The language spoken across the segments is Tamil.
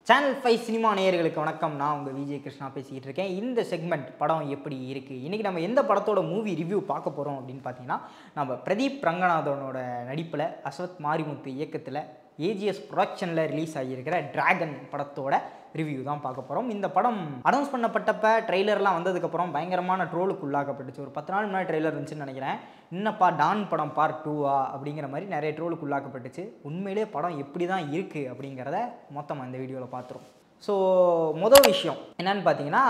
சேனல் 5 சினிமா நேயர்களுக்கு வணக்கம். நான் உங்கள் விஜய் கிருஷ்ணா பேசிக்கிட்டு இருக்கேன். இந்த செக்மெண்ட் படம் எப்படி இருக்குது, இன்றைக்கி நம்ம எந்த படத்தோட மூவி ரிவ்யூ பார்க்க போகிறோம் அப்படின்னு பார்த்தீங்கன்னா, நம்ம பிரதீப் ரங்கநாதனோட நடிப்பில் அஸ்வத் மாரிமுத்து இயக்கத்தில் ஏஜிஎஸ் ப்ரொடக்ஷனில் ரிலீஸ் ஆகியிருக்கிற டிராகன் படத்தோட ரிவ்யூ தான் பார்க்க போகிறோம். இந்த படம் அனௌன்ஸ் பண்ணப்பட்டப்ப ட்ரெய்லர்லாம் வந்ததுக்கப்புறம் பயங்கரமான ட்ரோலுக்கு உள்ளாக்கப்பட்டுச்சு. ஒரு 10 நாள் முன்னாடி ட்ரெய்லர் இருந்துச்சுன்னு நினைக்கிறேன். இன்னப்பா டான் படம் பார்ட் 2 அப்படிங்கிற மாதிரி நிறைய ட்ரோலுக்கு உள்ளாக்கப்பட்டுச்சு. உண்மையிலே படம் எப்படி தான் இருக்குது அப்படிங்கிறத மொத்தமாக இந்த வீடியோவில் பார்த்துரும். ஸோ மொதல் விஷயம் என்னன்னு பார்த்தீங்கன்னா,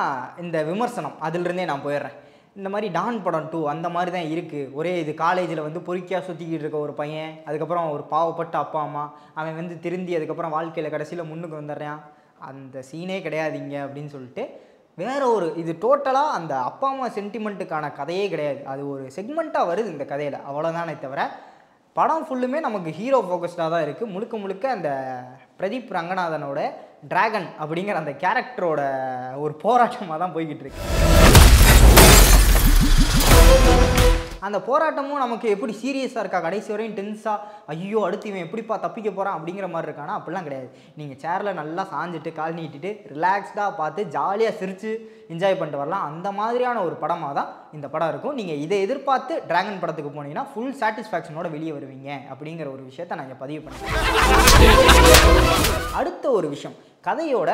இந்த விமர்சனம் அதிலிருந்தே நான் போயிடுறேன். இந்த மாதிரி டான் படம் 2 அந்த மாதிரி தான் இருக்குது. ஒரே இது காலேஜில் வந்து பொறுக்கியாக சுற்றிக்கிட்டு இருக்க ஒரு பையன், அதுக்கப்புறம் ஒரு பாவப்பட்ட அப்பா அம்மா, அவன் வந்து திருந்தி அதுக்கப்புறம் வாழ்க்கையில் கடைசியில் முன்னுக்கு வந்துடுறான். அந்த சீனே கிடையாதுங்க அப்படின்னு சொல்லிட்டு வேற ஒரு இது டோட்டலாக அந்த அப்பா அம்மா சென்டிமெண்ட்டுக்கான கதையே கிடையாது. அது ஒரு செக்மெண்ட்டாக வருது இந்த கதையில், அவ்வளோதானே தவிர படம் ஃபுல்லுமே நமக்கு ஹீரோ ஃபோக்கஸ்டாக தான் இருக்குது. முழுக்க முழுக்க அந்த பிரதீப் ரங்கநாதனோட டிராகன் அப்படிங்கிற அந்த கேரக்டரோட ஒரு போராட்டமாக தான் போய்கிட்டு இருக்கு. அந்த போராட்டமும் நமக்கு எப்படி சீரியஸாக இருக்கா, கடைசி வரையும் டென்ஸாக ஐயோ அடுத்து இவன் எப்படிப்பா தப்பிக்க போகிறான் அப்படிங்கிற மாதிரி இருக்கானா, அப்படிலாம் கிடையாது. நீங்கள் சேரில் நல்லா சாஞ்சிட்டு கால் நீட்டிட்டு ரிலாக்ஸ்டாக பார்த்து ஜாலியாக சிரித்து என்ஜாய் பண்ணிட்டு வரலாம். அந்த மாதிரியான ஒரு படமாக தான் இந்த படம் இருக்கும். நீங்கள் இதை எதிர்பார்த்து டிராகன் படத்துக்கு போனீங்கன்னா ஃபுல் சாட்டிஸ்ஃபேக்ஷனோட வெளியே வருவீங்க அப்படிங்கிற ஒரு விஷயத்தை நான் இங்கே பதிவு பண்ணேன். அடுத்த ஒரு விஷயம், கதையோட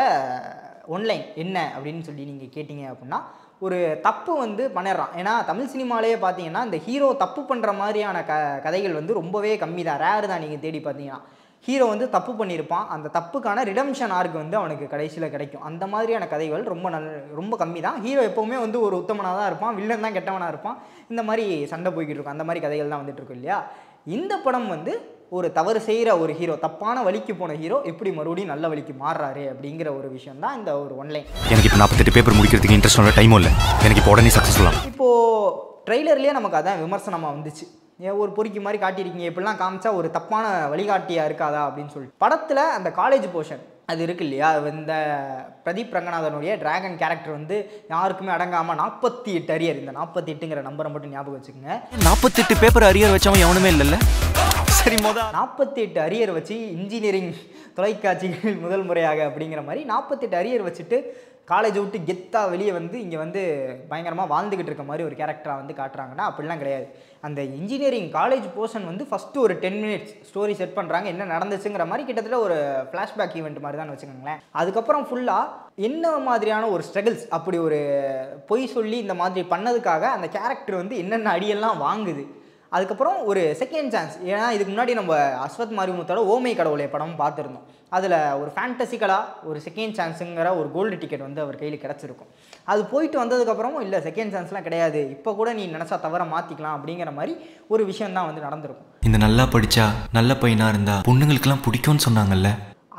ஒன்லைன் என்ன அப்படின்னு சொல்லி நீங்கள் கேட்டிங்க அப்படின்னா, ஒரு தப்பு வந்து பண்ணிடுறான். ஏன்னா தமிழ் சினிமாலேயே பார்த்தீங்கன்னா இந்த ஹீரோ தப்பு பண்ணுற மாதிரியான கதைகள் வந்து ரொம்பவே கம்மி தான், ரேர் தான். நீங்கள் தேடி பார்த்தீங்கன்னா ஹீரோ வந்து தப்பு பண்ணியிருப்பான், அந்த தப்புக்கான ரிடம்ஷன் ஆர்க் வந்து அவனுக்கு கடைசியில் கிடைக்கும். அந்த மாதிரியான கதைகள் ரொம்ப கம்மி தான். ஹீரோ எப்போவுமே வந்து ஒரு உத்தமனாக தான் இருப்பான், வில்லன் தான் கெட்டவனாக இருப்பான். இந்த மாதிரி சண்டை போய்கிட்டு இருக்கும். அந்த மாதிரி கதைகள் தான் வந்துட்டு இருக்கும் இல்லையா. இந்த படம் வந்து ஒரு தவறு செய்கிற ஒரு ஹீரோ, தப்பான வழிக்கு போன ஹீரோ எப்படி மறுபடியும் நல்ல வழிக்கு மாறுறாரு அப்படிங்கிற ஒரு விஷயம் தான் இந்த ஒரு ஒன்லைன். எனக்கு இப்போ 48 பேப்பர் முடிக்கிறதுக்கு இன்ட்ரெஸ்ட் டைமும் இல்லை, எனக்கு இப்போ உடனே சக்ஸஸ்ஃபுல்லாக. இப்போது ட்ரெய்லர்லேயே நமக்கு அதான் விமர்சனமாக வந்துச்சு. ஒரு பொறுக்கி மாதிரி காட்டியிருக்கீங்க, இப்படிலாம் காமிச்சா ஒரு தப்பான வழிகாட்டியாக இருக்காதா அப்படின்னு சொல்லிட்டு. படத்தில் அந்த காலேஜ் போர்ஷன் அது இருக்கு இல்லையா, இந்த பிரதீப் ரங்கநாதனுடைய டிராகன் கேரக்டர் வந்து யாருக்குமே அடங்காமல் 48 அரியர், இந்த 48ங்கிற நம்பரை மட்டும் ஞாபகம் வச்சுக்கோங்க. 48 பேப்பர் அரியர் வச்சவன் எவனுமே இல்லைல்ல. சரி, 48 அரியர் வச்சு இன்ஜினியரிங் தொலைக்காட்சிகள் முதல் முறையாக அப்படிங்கிற மாதிரி 48 அரியர் வச்சுட்டு காலேஜை விட்டு கெத்தாக வெளியே வந்து இங்கே வந்து பயங்கரமாக வாழ்ந்துக்கிட்டு இருக்க மாதிரி ஒரு கேரக்டராக வந்து காட்டுறாங்கன்னா, அப்படிலாம் கிடையாது. அந்த இன்ஜினியரிங் காலேஜ் போர்ஷன் வந்து ஃபஸ்ட்டு ஒரு 10 மினிட்ஸ் ஸ்டோரி செட் பண்ணுறாங்க, என்ன நடந்துச்சுங்கிற மாதிரி கிட்டத்தட்ட ஒரு ஃப்ளாஷ்பேக் ஈவெண்ட் மாதிரி தான் வச்சுக்கோங்களேன். அதுக்கப்புறம் ஃபுல்லாக என்ன மாதிரியான ஒரு ஸ்ட்ரகிள்ஸ், அப்படி ஒரு பொய் சொல்லி இந்த மாதிரி பண்ணதுக்காக அந்த கேரக்டர் வந்து என்னென்ன அடியெல்லாம் வாங்குது. அதுக்கப்புறம் ஒரு செகண்ட் சான்ஸ், ஏன்னா இதுக்கு முன்னாடி நம்ம அஸ்வத் மாரிமுத்தோட ஓமை கடவுளை படம் பார்த்துருந்தோம். அதில் ஒரு ஃபேண்டசிக்கலாக ஒரு செகண்ட் சான்ஸுங்கிற ஒரு கோல்டு டிக்கெட் வந்து அவர் கையில் கிடச்சிருக்கும். அது போயிட்டு வந்ததுக்கப்புறமும் இல்லை செகண்ட் சான்ஸ்லாம் கிடையாது, இப்போ கூட நீ நினச்சா தவற மாற்றிக்கலாம் அப்படிங்கிற மாதிரி ஒரு விஷயம் தான் வந்து நடந்திருக்கும். இந்த நல்லா படித்தா நல்ல பையனாக இருந்தா பொண்ணுங்களுக்கெல்லாம் பிடிக்கும்னு சொன்னாங்கல்ல,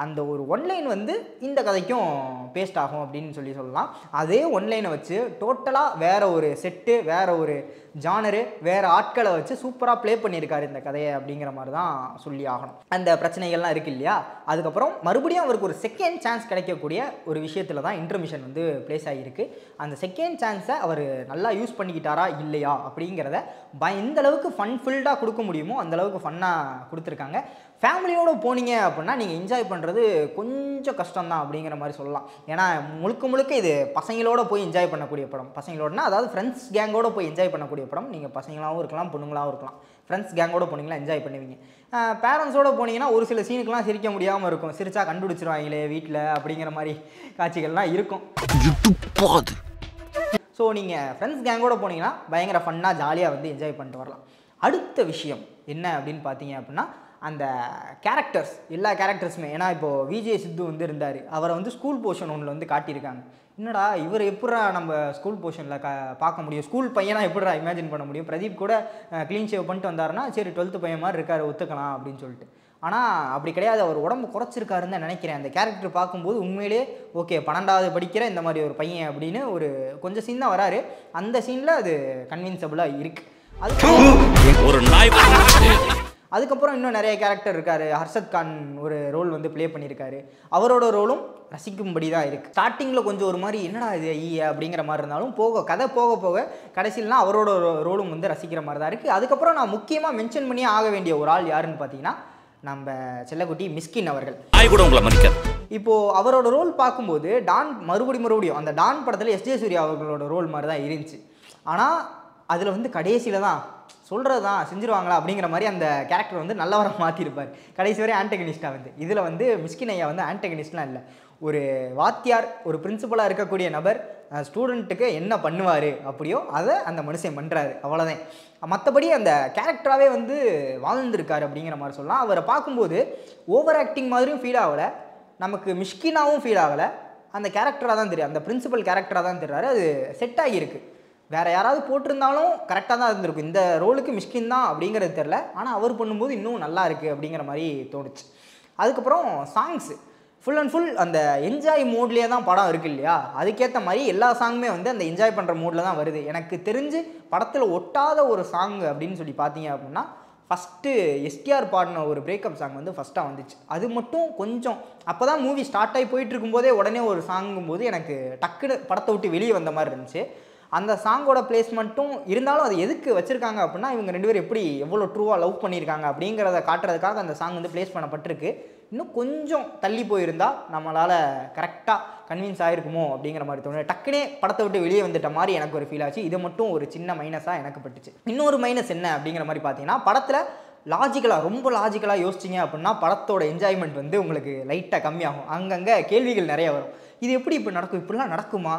அந்த ஒரு ஒன்லைன் வந்து இந்த கதைக்கும் பேஸ்ட் ஆகும் அப்படின்னு சொல்லலாம். அதே ஒன்லைனை வச்சு டோட்டலாக வேறு ஒரு செட்டு, வேறு ஒரு ஜானரு, வேறு ஆட்களை வச்சு சூப்பராக ப்ளே பண்ணியிருக்காரு இந்த கதையை அப்படிங்கிற மாதிரி தான் சொல்லி ஆகணும். அந்த பிரச்சனைகள்லாம் இருக்குது இல்லையா. அதுக்கப்புறம் மறுபடியும் அவருக்கு ஒரு செகண்ட் சான்ஸ் கிடைக்கக்கூடிய ஒரு விஷயத்தில் தான் இன்டர்மிஷன் வந்து ப்ளேஸ் ஆகியிருக்கு. அந்த செகண்ட் சான்ஸை அவர் நல்லா யூஸ் பண்ணிக்கிட்டாரா இல்லையா அப்படிங்கிறத எந்த அளவுக்கு ஃபன்ஃபுல்டாக கொடுக்க முடியுமோ அந்தளவுக்கு ஃபன்னாக கொடுத்துருக்காங்க. ஃபேமிலியோடு போனீங்க அப்படின்னா நீங்கள் என்ஜாய் பண்ணுறது கொஞ்சம் கஷ்டம்தான் அப்படிங்கிற மாதிரி சொல்லலாம். ஏன்னா முழுக்க முழுக்க இது பசங்களோட போய் என்ஜாய் பண்ணக்கூடிய படம். பசங்களோடனா அதாவது ஃப்ரெண்ட்ஸ் கேங்கோடு போய் என்ஜாய் பண்ணக்கூடிய படம். நீங்கள் பசங்களாகவும் இருக்கலாம், பொண்ணுங்களாகவும் இருக்கலாம். ஃப்ரெண்ட்ஸ் கேங்கோடு போனீங்கன்னா என்ஜாய் பண்ணுவீங்க. பேரண்ட்ஸோடு போனீங்கன்னா ஒரு சில சீனுக்கெலாம் சிரிக்க முடியாமல் இருக்கும். சிரிச்சா கண்டுபிடிச்சிருவாங்களே வீட்டில் அப்படிங்கிற மாதிரி காட்சிகள்லாம் இருக்கும். ஸோ நீங்கள் ஃப்ரெண்ட்ஸ் கேங்கோடு போனீங்கன்னா பயங்கர ஃபன்னாக ஜாலியாக வந்து என்ஜாய் பண்ணிட்டு வரலாம். அடுத்த விஷயம் என்ன அப்படின்னு பார்த்தீங்க அப்படின்னா, அந்த கேரக்டர்ஸ், எல்லா கேரக்டர்ஸுமே. ஏன்னா இப்போது விஜய் சித்து வந்து இருந்தார், அவரை வந்து ஸ்கூல் போர்ஷன் ஒன்றில் வந்து காட்டியிருக்காங்க. என்னடா இவர் எப்படா நம்ம ஸ்கூல் போர்ஷனில் பார்க்க முடியும், ஸ்கூல் பையனாக எப்படா இமேஜின் பண்ண முடியும். பிரதீப் கூட க்ளீன் ஷேவ் பண்ணிட்டு வந்தாருன்னா சரி 12th பையன் மாதிரி இருக்கார் ஒத்துக்கலாம் அப்படின்னு சொல்லிட்டு. ஆனால் அப்படி கிடையாது, அவர் உடம்பு குறைச்சிருக்காருன்னு தான் நினைக்கிறேன். அந்த கேரக்டர் பார்க்கும்போது உண்மையிலே ஓகே 12வது படிக்கிற இந்த மாதிரி ஒரு பையன் அப்படின்னு ஒரு கொஞ்சம் சீன் தான் வராரு. அந்த சீனில் அது கன்வின்சபிளாக இருக்குது. அதுக்கப்புறம் இன்னும் நிறைய கேரக்டர் இருக்கார். ஹர்ஷத் கான் ஒரு ரோல் வந்து ப்ளே பண்ணியிருக்காரு. அவரோட ரோலும் ரசிக்கும்படி தான் இருக்குது. ஸ்டார்டிங்கில் கொஞ்சம் ஒரு மாதிரி என்னடா இது அப்படிங்கிற மாதிரி இருந்தாலும் கதை போக போக கடைசியிலாம் அவரோட ரோலும் வந்து ரசிக்கிற மாதிரி தான் இருக்குது. அதுக்கப்புறம் நான் முக்கியமாக மென்ஷன் பண்ணி ஆக வேண்டிய ஒரு ஆள் யாருன்னு பார்த்தீங்கன்னா, நம்ம செல்லக்குட்டி மிஸ்கின் அவர்கள். கூட உங்களை மதிக்காது. இப்போது அவரோட ரோல் பார்க்கும்போது டான் மறுபடியும் அந்த டான் படத்தில் எஸ்ஜே சூர்யா அவர்களோட ரோல் மாதிரி தான் இருந்துச்சு. ஆனால் அதில் வந்து கடைசியில் தான் சொல்கிறது தான் செஞ்சுருவாங்களா அப்படிங்கிற மாதிரி அந்த கேரக்டர் வந்து நல்லவராக மாற்றிருப்பார். கடைசி வரை ஆன்டகனிஸ்டாக வந்து இதில் வந்து மிஸ்கின் ஐயா வந்து ஆன்டகனிஸ்ட்லாம் இல்லை. ஒரு வாத்தியார், ஒரு பிரின்சிபலாக இருக்கக்கூடிய நபர் ஸ்டூடெண்ட்டுக்கு என்ன பண்ணுவார் அப்படியோ அதை அந்த மனுஷன் பண்ணுறாரு, அவ்வளோதான். மற்றபடி அந்த கேரக்டராகவே வந்து வாழ்ந்துருக்கார் அப்படிங்கிற மாதிரி சொல்லலாம். அவரை பார்க்கும்போது ஓவர் ஆக்டிங் மாதிரியும் ஃபீல் ஆகலை, நமக்கு மிஷ்கினாவும் ஃபீல் ஆகலை. அந்த கேரக்டராக தான் தெரியும், அந்த பிரின்சிபல் கேரக்டராக தான் தெரிறாரு. அது செட் ஆகியிருக்கு. வேறு யாராவது போட்டிருந்தாலும் கரெக்டாக தான் இருந்திருக்கும். இந்த ரோலுக்கு மிஷ்கின் தான் அப்படிங்கிறது தெரில, ஆனால் அவர் பண்ணும்போது இன்னும் நல்லா இருக்குது அப்படிங்கிற மாதிரி தோணுச்சு. அதுக்கப்புறம் சாங்ஸு ஃபுல் அண்ட் ஃபுல் அந்த என்ஜாய் மோட்லேயே தான் படம் இருக்குது இல்லையா, அதுக்கேற்ற மாதிரி எல்லா சாங்குமே வந்து அந்த என்ஜாய் பண்ணுற மோடில் தான் வருது. எனக்கு தெரிஞ்சு படத்தில் ஒட்டாத ஒரு சாங் அப்படின்னு சொல்லி பார்த்தீங்க அப்படின்னா ஃபஸ்ட்டு எஸ்டிஆர் பாடின ஒரு பிரேக்கப் சாங் வந்து ஃபஸ்ட்டாக வந்துச்சு. அது மட்டும் கொஞ்சம் அப்போ தான் மூவி ஸ்டார்ட் ஆகி போயிட்டு இருக்கும்போதே உடனே ஒரு சாங்கும்போது எனக்கு டக்குன்னு படத்தை விட்டு வெளியே வந்த மாதிரி இருந்துச்சு. அந்த சாங்கோட பிளேஸ்மெண்ட்டும் இருந்தாலும் அது எதுக்கு வச்சுருக்காங்க அப்படின்னா இவங்க 2 பேரும் எப்படி எவ்வளோ ட்ரூவாக லவ் பண்ணியிருக்காங்க அப்படிங்கிறத காட்டுறதுக்காக அந்த சாங் வந்து ப்ளேஸ் பண்ணப்பட்டிருக்கு. இன்னும் கொஞ்சம் தள்ளி போயிருந்தால் நம்மளால் கரெக்டாக கன்வின்ஸ் ஆகிருக்குமோ அப்படிங்கிற மாதிரி தோணுது. டக்குனே படத்தை விட்டு வெளியே வந்துட்ட மாதிரி எனக்கு ஒரு ஃபீல் ஆச்சு. இது மட்டும் ஒரு சின்ன மைனஸாக எனக்கு பட்டுச்சு. இன்னொரு மைனஸ் என்ன அப்படிங்கிற மாதிரி பார்த்தீங்கன்னா, படத்தில் ரொம்ப லாஜிக்கலாக யோசிச்சிங்க அப்படின்னா படத்தோட என்ஜாய்மெண்ட் வந்து உங்களுக்கு லைட்டாக கம்மியாகும். அங்கங்கே கேள்விகள் நிறைய வரும். இது எப்படி இப்போ நடக்கும், இப்படிலாம் நடக்குமா,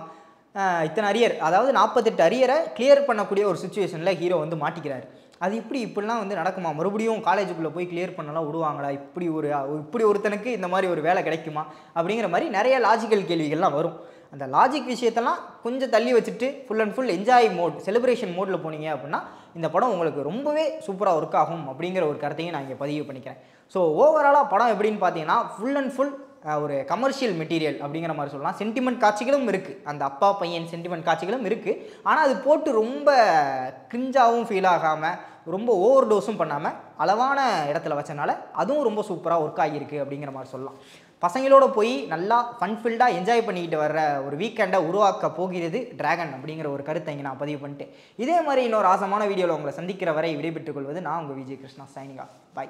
இத்தனை அரியர், அதாவது 48 அரியரை கிளியர் பண்ணக்கூடிய ஒரு சுச்சுவேஷனில் ஹீரோ வந்து மாட்டிக்கிறார். அது இப்படிலாம் வந்து நடக்குமா, மறுபடியும் காலேஜுக்குள்ளே போய் கிளியர் பண்ணலாம் விடுவாங்களா, இப்படி ஒருத்தனுக்கு இந்த மாதிரி ஒரு வேலை கிடைக்குமா அப்படிங்கிற மாதிரி நிறைய லாஜிக்கல் கேள்விகள்லாம் வரும். அந்த லாஜிக் விஷயத்தெல்லாம் கொஞ்சம் தள்ளி வச்சுட்டு full and full enjoy mode, celebration மோடில் போனீங்க அப்படின்னா இந்த படம் உங்களுக்கு ரொம்பவே சூப்பராக ஒர்க் ஆகும் அப்படிங்கிற ஒரு கருத்தையும் நான் இங்கே பதிவு பண்ணிக்கிறேன். ஸோ ஓவராலாக படம் எப்படின்னு பார்த்தீங்கன்னா ஃபுல் அண்ட் ஃபுல் ஒரு கமர்ஷியல் மெட்டீரியல் அப்படிங்கிற மாதிரி சொல்லலாம். சென்டிமெண்ட் காட்சிகளும் இருக்குது, அந்த அப்பா பையன் சென்டிமெண்ட் காட்சிகளும் இருக்குது. ஆனால் அது போட்டு ரொம்ப கிரிஞ்சாகவும் ஃபீல் ஆகாமல் ரொம்ப ஓவர் டோஸும் பண்ணாமல் அளவான இடத்துல வச்சனால அதுவும் ரொம்ப சூப்பராக ஒர்க் ஆகியிருக்கு அப்படிங்கிற மாதிரி சொல்லலாம். பசங்களோட போய் நல்லா ஃபன்ஃபில்டாக என்ஜாய் பண்ணிக்கிட்டு வர்ற ஒரு வீக்கெண்டை உருவாக்க போகிறது டிராகன் அப்படிங்கிற ஒரு கருத்தை இங்கே நான் பதிவு பண்ணிட்டு இதே மாதிரி இன்னொரு ஆசமான வீடியோவில் உங்களை சந்திக்கிற வரை விடைபெற்றுக் கொள்வது நான் உங்கள் Vijay Krishna. Signing off. By.